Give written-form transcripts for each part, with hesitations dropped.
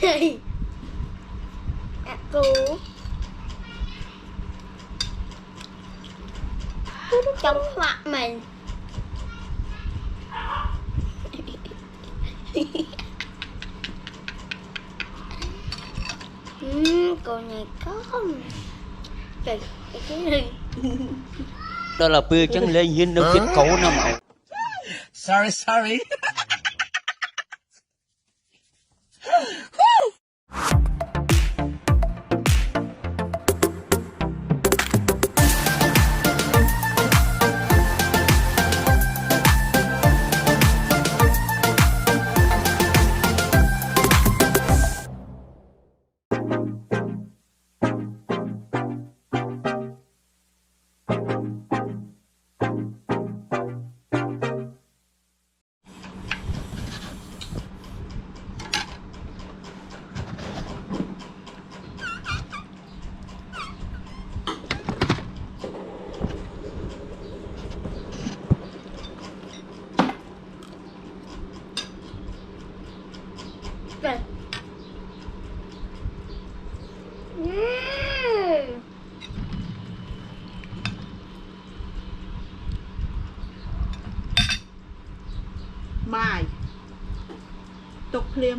này cô trong mặt mình cô này có không trời cái này đó là bươi chẳng lên hiên đâu kết cấu nó màu sorry trời bài tục liêm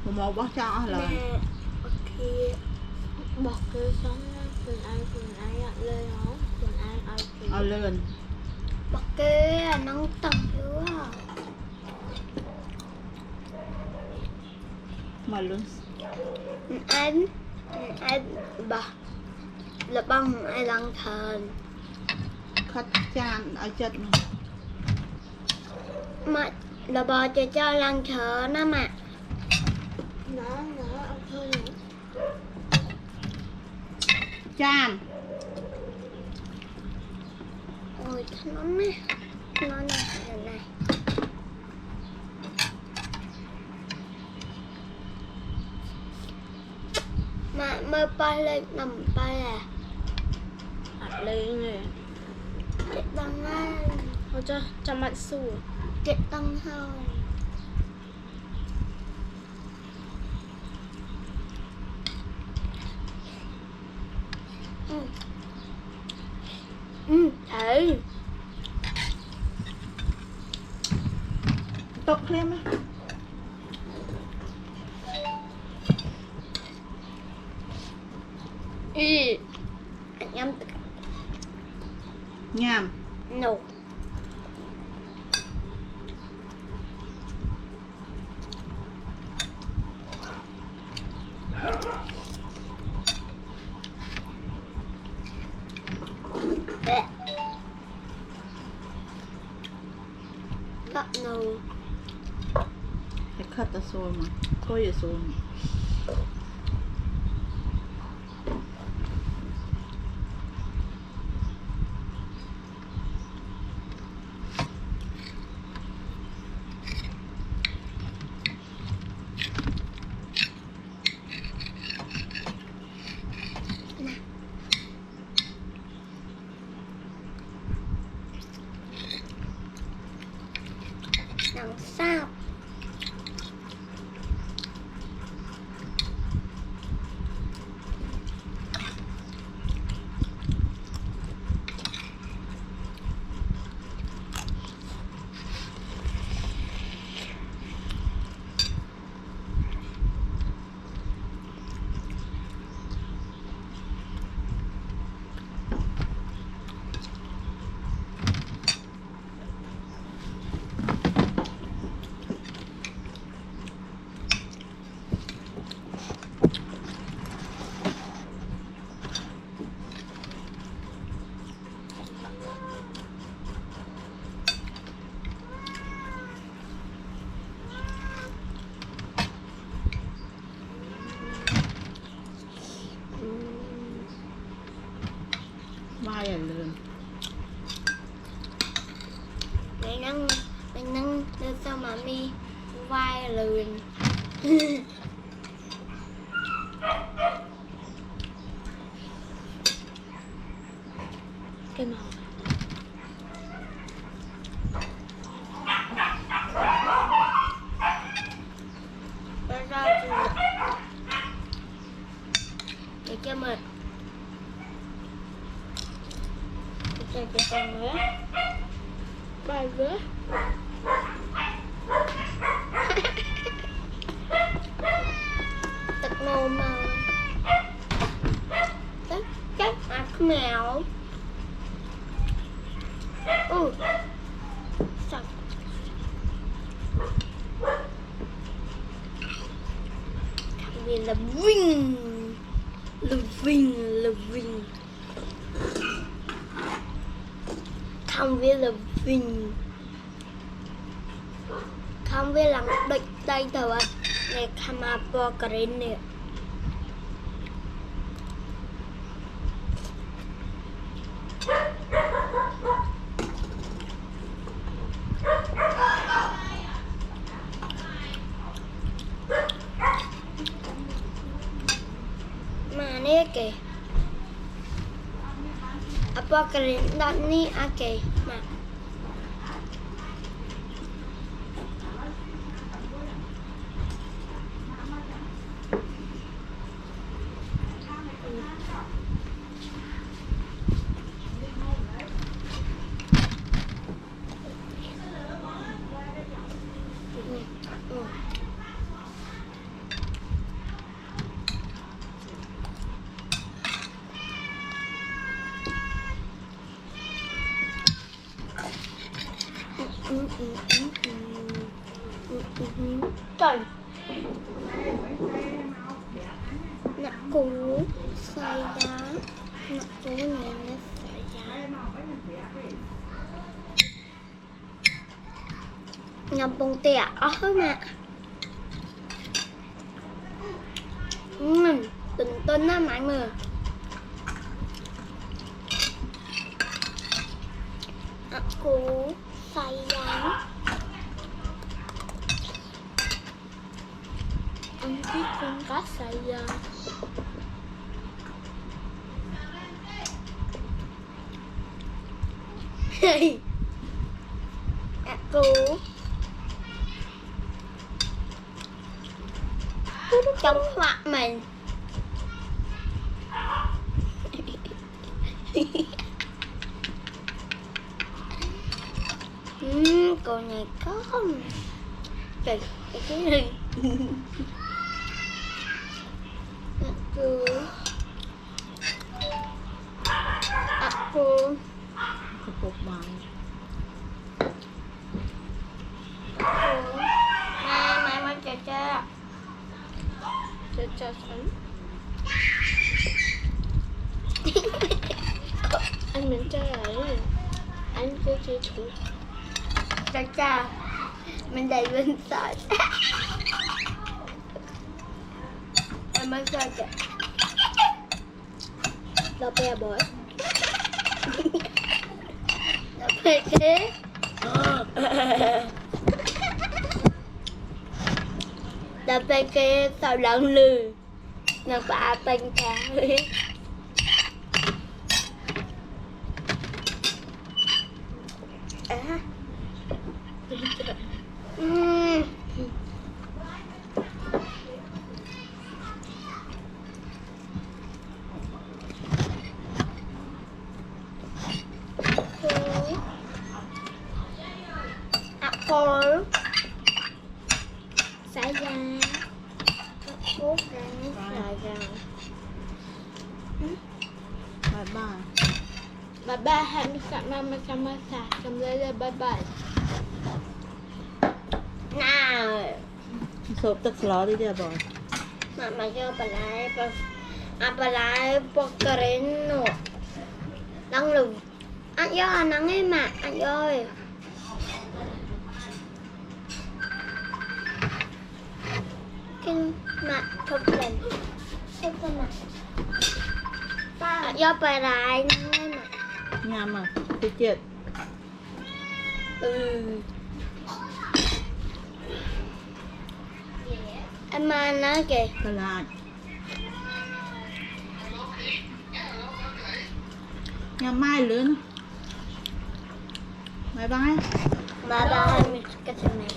một bó cho là bọt kia sống phần ai ạ lên hả phần ai lên bọt kia nóng tầm nữa mà luôn anh bà là bông ai lăng thờn khát chan ở chân mà là bò cho lăng thờ nó mà nó ông thôi nữa chan ôi nó nè nó này mà mơ ba lên nằm ba là lên nè chết tăng á họ cho mặt xù chết tăng thôi thử tục liêm á anh nhâm nhàm nổ gấp nổ cái khát ta xôi mà thôi giờ xôi làm sao vai lên mình nâng đưa cho mà mi vai lườn cái màu ra living living không biết living không biết làm địch đây thôi ạ này Khmer po cái này mà nè kì apa cái đó ní à kì mà trời nè cú xoay đá nè cú này nó xoay đá ngập bông tẻ ớt mà tình tinh á mọi người cú xoay đá Anh thích con cá xay da. Cú trong mặt mình cô này có không trời cái này cô cục bằng mai cha cha Sẵn. Anh mình chơi rồi. Anh cứ chơi thủ. cha mình đầy bên sợi em mới chơi kìa đâu bè bởi đâu bè thế đâu bè kia sao lẫn lư nó bà bánh cá Apple xài ra thuốc ra xài ra Bye bye. Hẹn gặp lại mama cầm lên bye bye. nào sộp tức ló đi đi bò mà cho bà lại pokerino đang lùm anh do anh nắng ấy mà anh ơi cái mặt không làm không có mặt do bà lại nắng ấy mà nhằm à thì chết em mà nói kìa cái lại nhà mai lớn bye bye bye bye cái thằng này